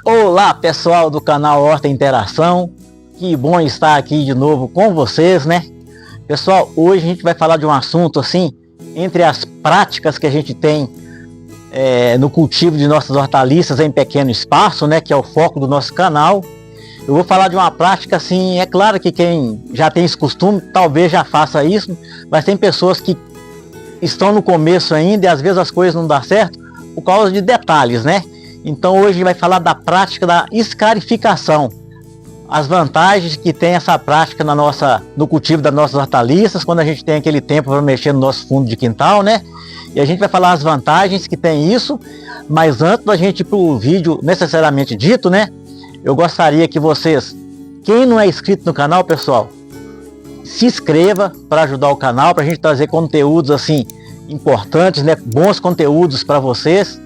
Olá pessoal do canal Horta Interação, que bom estar aqui de novo com vocês, né? Pessoal, hoje a gente vai falar de um assunto assim, entre as práticas que a gente tem no cultivo de nossas hortaliças em pequeno espaço, né? Que é o foco do nosso canal. Eu vou falar de uma prática assim, é claro que quem já tem esse costume, talvez já faça isso, mas tem pessoas que estão no começo ainda e às vezes as coisas não dão certo por causa de detalhes, né? Então hoje a gente vai falar da prática da escarificação, as vantagens que tem essa prática no cultivo das nossas hortaliças, quando a gente tem aquele tempo para mexer no nosso fundo de quintal, né? E a gente vai falar as vantagens que tem isso, mas antes da gente ir para o vídeo necessariamente dito, né? Eu gostaria que vocês, quem não é inscrito no canal, pessoal, se inscreva para ajudar o canal, para a gente trazer conteúdos assim importantes, né? Bons conteúdos para vocês.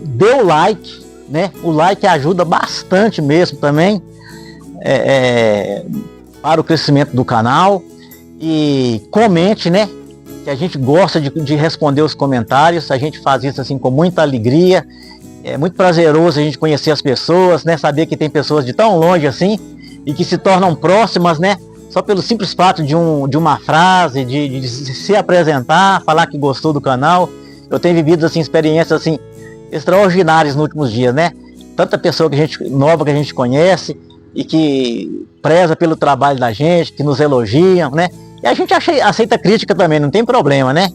Dê o like, né? O like ajuda bastante mesmo também para o crescimento do canal. E comente, né? Que a gente gosta de responder os comentários. A gente faz isso assim com muita alegria. É muito prazeroso a gente conhecer as pessoas, né? Saber que tem pessoas de tão longe assim e que se tornam próximas, né? Só pelo simples fato de uma frase, de se apresentar, falar que gostou do canal. Eu tenho vivido assim, experiências assim, extraordinárias nos últimos dias, né? Tanta pessoa nova que a gente conhece e que preza pelo trabalho da gente, que nos elogiam, né? E a gente aceita crítica também, não tem problema, né?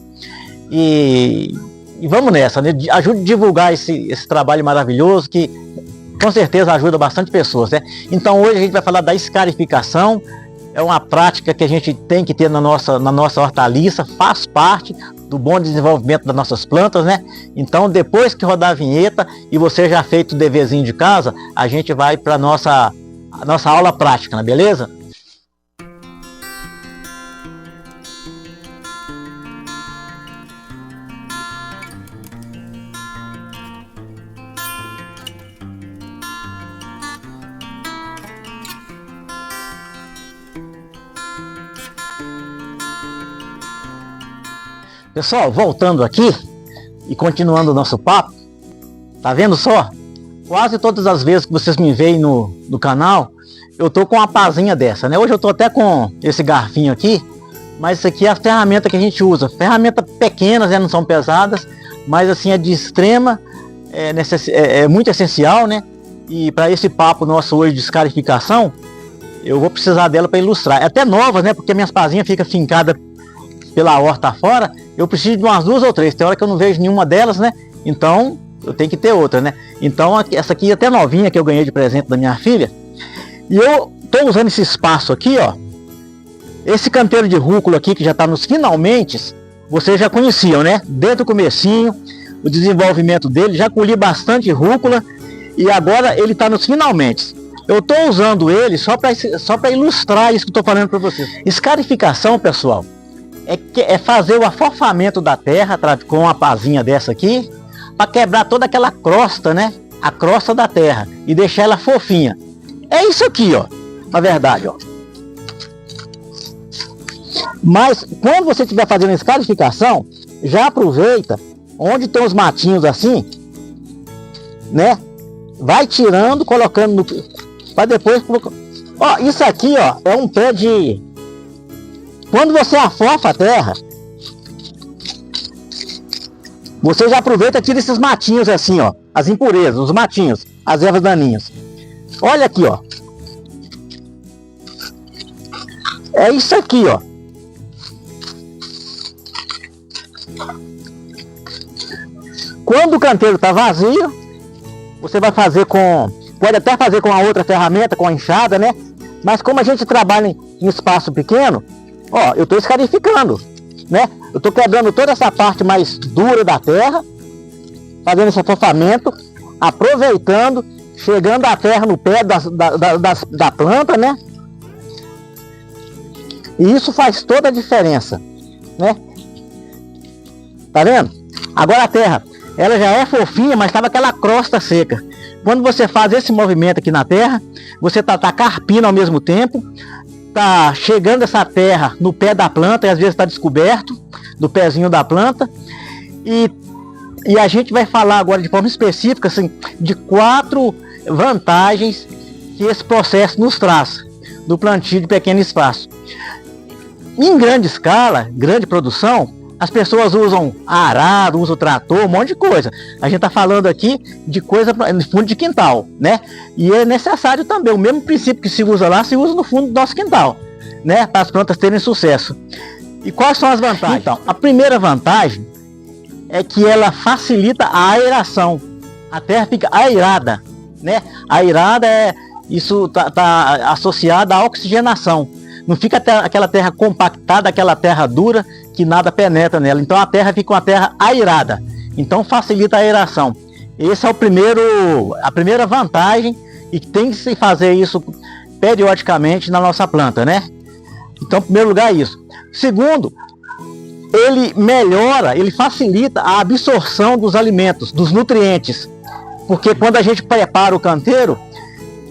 E vamos nessa, né? Ajude a divulgar esse trabalho maravilhoso que com certeza ajuda bastante pessoas, né? Então hoje a gente vai falar da escarificação. É uma prática que a gente tem que ter na nossa hortaliça, faz parte do bom desenvolvimento das nossas plantas, né? Então, depois que rodar a vinheta e você já feito o deverzinho de casa, a gente vai para a nossa aula prática, né? Beleza? Pessoal, voltando aqui e continuando o nosso papo, tá vendo só? Quase todas as vezes que vocês me veem no canal, eu tô com uma pazinha dessa, né? Hoje eu tô até com esse garfinho aqui, mas isso aqui é a ferramenta que a gente usa. Ferramentas pequenas, né? Não são pesadas, mas assim é de extrema, muito essencial, né? E para esse papo nosso hoje de escarificação, eu vou precisar dela para ilustrar. É até nova, né? Porque minhas pazinhas ficam fincadas pela horta fora, eu preciso de umas 2 ou 3, tem hora que eu não vejo nenhuma delas, né? Então, eu tenho que ter outra, né? Então, essa aqui é até novinha, que eu ganhei de presente da minha filha. E eu tô usando esse espaço aqui, ó. Esse canteiro de rúcula aqui, que já tá nos finalmente, vocês já conheciam, né? Desde o comecinho, o desenvolvimento dele, já colhi bastante rúcula, e agora ele tá nos finalmente. Eu tô usando ele só para ilustrar isso que eu tô falando para vocês. Escarificação, pessoal, é fazer o afofamento da terra com uma pazinha dessa aqui, para quebrar toda aquela crosta, né? A crosta da terra e deixar ela fofinha. É isso aqui, ó, na verdade, ó. Mas quando você estiver fazendo a escarificação, já aproveita onde tem os matinhos assim, né? Vai tirando, colocando para depois. Ó, isso aqui, ó, é um pé de. Quando você afofa a terra, você já aproveita e tira esses matinhos assim, ó, as impurezas, os matinhos, as ervas daninhas. Olha aqui, ó. É isso aqui, ó. Quando o canteiro tá vazio, você vai fazer pode até fazer com a outra ferramenta, com a enxada, né? Mas como a gente trabalha em espaço pequeno, ó, eu estou escarificando, né? Eu estou quebrando toda essa parte mais dura da terra, fazendo esse afofamento, aproveitando, chegando a terra no pé da planta, né? E isso faz toda a diferença, né? Tá vendo? Agora a terra, ela já é fofinha, mas estava aquela crosta seca. Quando você faz esse movimento aqui na terra, você tá carpindo ao mesmo tempo, tá chegando essa terra no pé da planta, e às vezes está descoberto do pezinho da planta, e E a gente vai falar agora de forma específica assim, de 4 vantagens que esse processo nos traz do plantio de pequeno espaço. Em grande escala, grande produção, as pessoas usam arado, usam trator, um monte de coisa. A gente está falando aqui de coisa no fundo de quintal, né? E é necessário também, o mesmo princípio que se usa lá, se usa no fundo do nosso quintal, né? Para as plantas terem sucesso. E quais são as vantagens? Então, a primeira vantagem é que ela facilita a aeração. A terra fica aerada, né? Aerada isso tá associado à oxigenação. Não fica aquela terra compactada, aquela terra dura que nada penetra nela. Então a terra fica uma terra aerada. Então facilita a aeração. Esse é a primeira vantagem, e tem que se fazer isso periodicamente na nossa planta, né? Então, em primeiro lugar, é isso. Segundo, ele melhora, ele facilita a absorção dos alimentos, dos nutrientes. Porque quando a gente prepara o canteiro,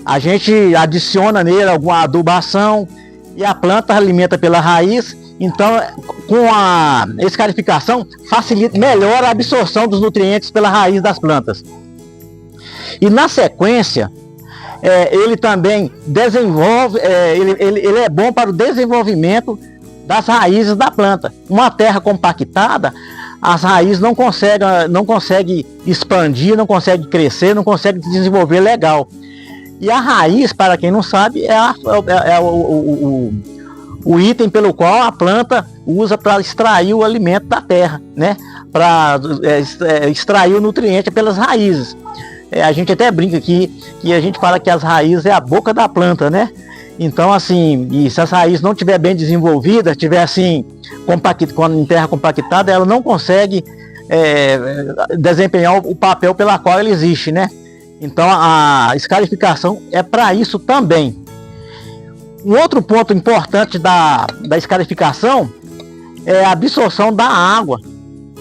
a gente adiciona nele alguma adubação e a planta alimenta pela raiz. Então, com a escarificação, facilita, melhora a absorção dos nutrientes pela raiz das plantas. E na sequência, ele também desenvolve, ele é bom para o desenvolvimento das raízes da planta. Uma terra compactada, as raízes não conseguem expandir, não conseguem crescer, não conseguem desenvolver legal. E a raiz, para quem não sabe, é o item pelo qual a planta usa para extrair o alimento da terra, né? Para extrair o nutriente pelas raízes. A gente até brinca aqui que a gente fala que as raízes é a boca da planta, né? Então, assim, e se as raízes não estiver bem desenvolvidas, estiver assim, em terra compactada, ela não consegue desempenhar o papel pela qual ela existe, né? Então, a escarificação é para isso também. Um outro ponto importante da escarificação é a absorção da água,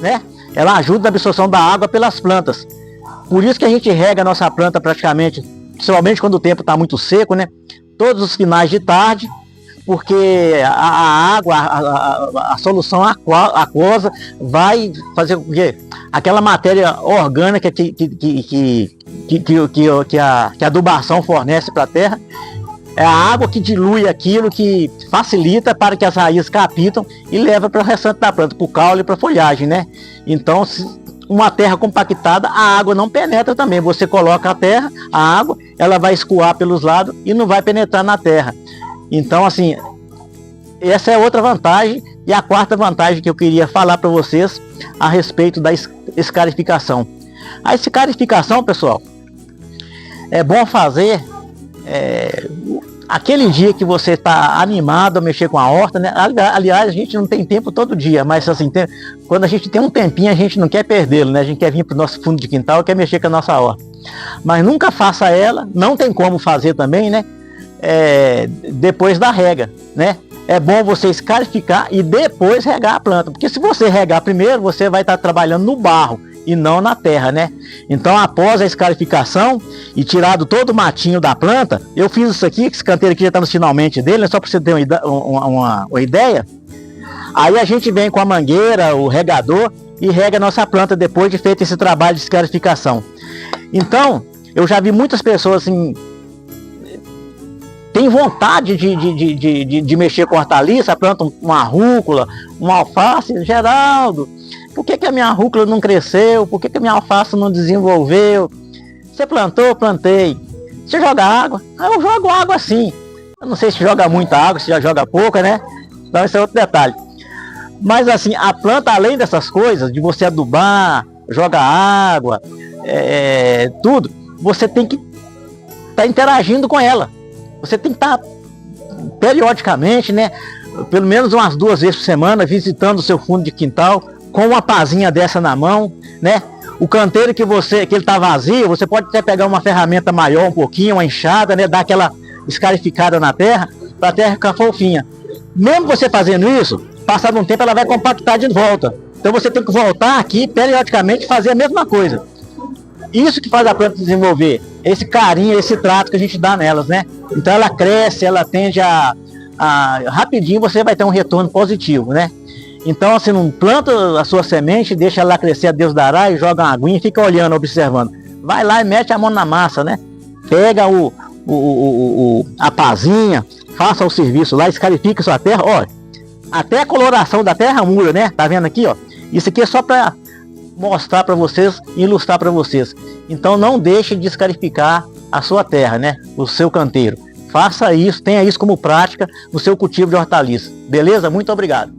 né? Ela ajuda na absorção da água pelas plantas. Por isso que a gente rega a nossa planta praticamente, principalmente quando o tempo está muito seco, né? Todos os finais de tarde, porque a água, a solução aquosa vai fazer com que aquela matéria orgânica que a adubação fornece para a terra, é a água que dilui aquilo, que facilita para que as raízes captam e leva para o restante da planta, para o caule e para a folhagem, né? Então, uma terra compactada, a água não penetra também. Você coloca a terra, a água, ela vai escoar pelos lados e não vai penetrar na terra. Então, assim, essa é outra vantagem. E a quarta vantagem que eu queria falar para vocês a respeito da escarificação. A escarificação, pessoal, é bom fazer aquele dia que você está animado a mexer com a horta, né? Aliás, a gente não tem tempo todo dia, mas assim, quando a gente tem um tempinho, a gente não quer perdê-lo, né? A gente quer vir para o nosso fundo de quintal, quer mexer com a nossa horta. Mas nunca faça ela, não tem como fazer também, né? Depois da rega, né? É bom você escarificar e depois regar a planta, porque se você regar primeiro, você vai estar trabalhando no barro e não na terra, né? Então, após a escarificação e tirado todo o matinho da planta, eu fiz isso aqui, que esse canteiro aqui já está no finalmente dele, né? Só para você ter uma ideia. Aí a gente vem com a mangueira, o regador, e rega a nossa planta depois de feito esse trabalho de escarificação. Então, eu já vi muitas pessoas assim, tem vontade de mexer com hortaliça, planta uma rúcula, uma alface. Geraldo, por que a minha rúcula não cresceu? Por que a minha alface não desenvolveu? Você plantou? Plantei. Você joga água? Eu jogo água sim. Eu não sei se joga muita água, se já joga pouca, né? Então esse é outro detalhe. Mas assim, a planta, além dessas coisas, de você adubar, jogar água, tudo, você tem que estar interagindo com ela. Você tem que estar periodicamente, né? Pelo menos umas 2 vezes por semana, visitando o seu fundo de quintal, com uma pazinha dessa na mão, né? O canteiro que ele tá vazio, você pode até pegar uma ferramenta maior um pouquinho, uma enxada, né? Dar aquela escarificada na terra, para a terra ficar fofinha. Mesmo você fazendo isso, passado um tempo ela vai compactar de volta. Então você tem que voltar aqui periodicamente e fazer a mesma coisa. Isso que faz a planta desenvolver, esse carinho, esse trato que a gente dá nelas, né? Então ela cresce, ela tende rapidinho você vai ter um retorno positivo, né? Então, assim, não planta a sua semente, deixa ela crescer, a Deus dará, e joga uma aguinha e fica olhando, observando. Vai lá e mete a mão na massa, né? Pega a pazinha, faça o serviço lá, escarifica sua terra. Olha, até a coloração da terra muda, né? Tá vendo aqui, ó? Isso aqui é só para mostrar para vocês, ilustrar para vocês. Então não deixe de escarificar a sua terra, né? O seu canteiro. Faça isso, tenha isso como prática no seu cultivo de hortaliças. Beleza? Muito obrigado.